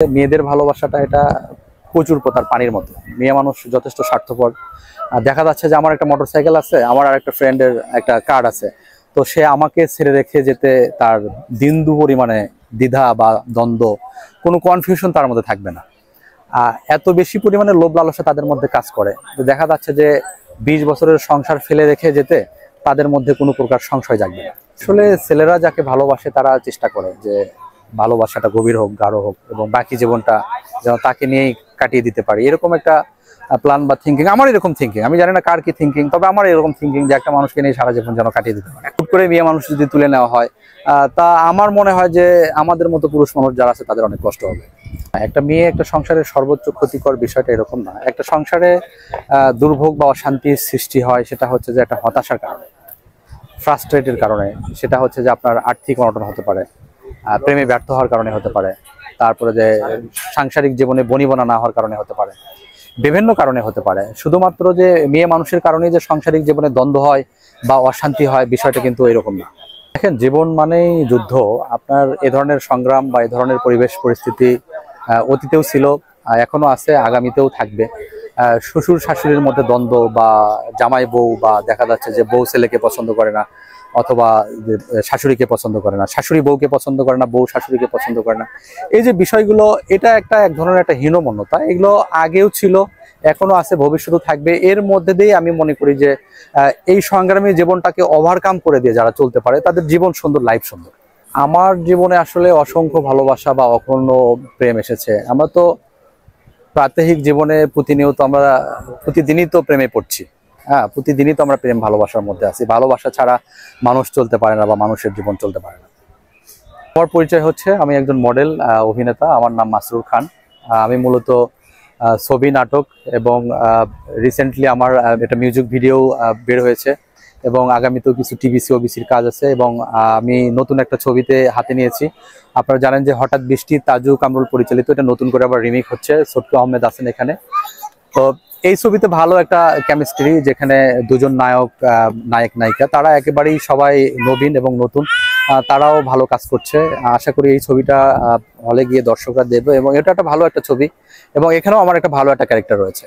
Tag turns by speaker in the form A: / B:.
A: মেয়েদের ভালোবাসাটা এটা প্রচুর তার পানির মতো। মেয়ে মানুষ যথেষ্ট স্বার্থপর। দেখা যাচ্ছে যে আমার একটা মোটরসাইকেল আছে, আমার আর একটা ফ্রেন্ডের একটা কার্ড আছে, তো সে আমাকে ছেড়ে রেখে যেতে তার বিন্দু পরিমাণে দ্বিধা বা দ্বন্দ্ব, কোনো কনফিউশন তার মধ্যে থাকবে না। এত বেশি পরিমাণে লোভ লালসা তাদের মধ্যে কাজ করে, দেখা যাচ্ছে যে 20 বছরের সংসার ফেলে রেখে যেতে তাদের মধ্যে কোনো প্রকার সংশয় জাগবে না। আসলে ছেলেরা যাকে ভালোবাসে তারা চেষ্টা করে যে ভালোবাসাটা গভীর হোক, গাঢ় হোক, এবং বাকি জীবনটা যেন তাকে নিয়েই কাটিয়ে দিতে পারি, এরকম একটা প্ল্যান বা থিঙ্কিং। আমার এরকম থিঙ্কিং, আমি জানি না কার কি থিঙ্কিং, তবে আমার এরকম থিঙ্কিং যে একটা মানুষকে নিয়ে সারা জীবন যেন কাটিয়ে দিতে পারে। হুট করে মেয়ে মানুষ যদি তুলে নেওয়া হয়, তা আমার মনে হয় যে আমাদের মতো পুরুষ মানুষ যারা আছে তাদের অনেক কষ্ট হবে। একটা মেয়ে একটা সংসারের সর্বোচ্চ ক্ষতিকর বিষয়টা এরকম না। একটা সংসারে দুর্ভোগ বা অশান্তির সৃষ্টি হয়, সেটা হচ্ছে যে একটা হতাশার কারণে, ফ্রাস্ট্রেটের কারণে, সেটা হচ্ছে যে আপনার আর্থিক অনটন হতে পারে, প্রেমে ব্যর্থ হওয়ার কারণে হতে পারে, তারপরে যে সাংসারিক জীবনে বনিবনা না হওয়ার কারণে হতে পারে, বিভিন্ন কারণে হতে পারে। শুধুমাত্র যে মেয়ে মানুষের কারণে যে সাংসারিক জীবনে দ্বন্দ্ব হয় বা অশান্তি হয়, বিষয়টা কিন্তু এরকম না। দেখেন, জীবন মানেই যুদ্ধ। আপনার এ ধরনের সংগ্রাম বা এ ধরনের পরিবেশ পরিস্থিতি অতীতেও ছিল, এখনো আছে, আগামীতেও থাকবে। শ্বশুর শাশুড়ির মধ্যে দ্বন্দ্ব, বা জামাই বউ, বা দেখা যাচ্ছে যে বউ ছেলেকে পছন্দ করে না, অথবা শাশুড়িকে পছন্দ করে না, শাশুড়ি বউকে পছন্দ করে না, বউ শাশুড়িকে পছন্দ করে না। এই যে বিষয়গুলো, এটা এক ধরনের একটা হীনমন্যতা। এগুলো আগেও ছিল, এখনো আছে, ভবিষ্যতেও থাকবে। এর মধ্যে দিয়ে আমি মনে করি যে এই সংগ্রামী জীবনটাকে ওভারকাম করে দিয়ে যারা চলতে পারে তাদের জীবন সুন্দর, লাইফ সুন্দর। আমার জীবনে আসলে অসংখ্য ভালোবাসা বা অখণ্ড প্রেম এসেছে। আমরা তো প্রাত্যহিক জীবনে প্রতিনিয়ত আমরা প্রতিদিনই তো প্রেমে পড়ছি। হ্যাঁ, প্রতিদিনই তো আমরা প্রেম ভালোবাসার মধ্যে আছি। ভালোবাসা ছাড়া মানুষ চলতে পারে না, বা মানুষের জীবন চলতে পারে না। আমার পরিচয় হচ্ছে, আমি একজন মডেল, অভিনেতা। আমার নাম মাসরুর খান। আমি মূলত ছবি, নাটক, এবং রিসেন্টলি আমার একটা মিউজিক ভিডিও বের হয়েছে, এবং আগামীতেও কিছু টিভিসি ওবিসির কাজ আছে, এবং আমি নতুন একটা ছবিতে হাতে নিয়েছি। আপনারা জানেন যে হঠাৎ বৃষ্টি, তাজু কামরুল পরিচালিত, এটা নতুন করে আবার রিমেক হচ্ছে। সটকু আহমেদ আছেন এখানে। তো এই ছবিতে ভালো একটা কেমিস্ট্রি, যেখানে দুজন নায়ক নায়িকা, তারা একেবারেই সবাই নবীন এবং নতুন। তারাও ভালো কাজ করছে। আশা করি এই ছবিটা হলে গিয়ে দর্শকরা দেখবে, এবং এটা একটা ভালো একটা ছবি, এবং এখানেও আমার একটা ভালো একটা ক্যারেক্টার রয়েছে।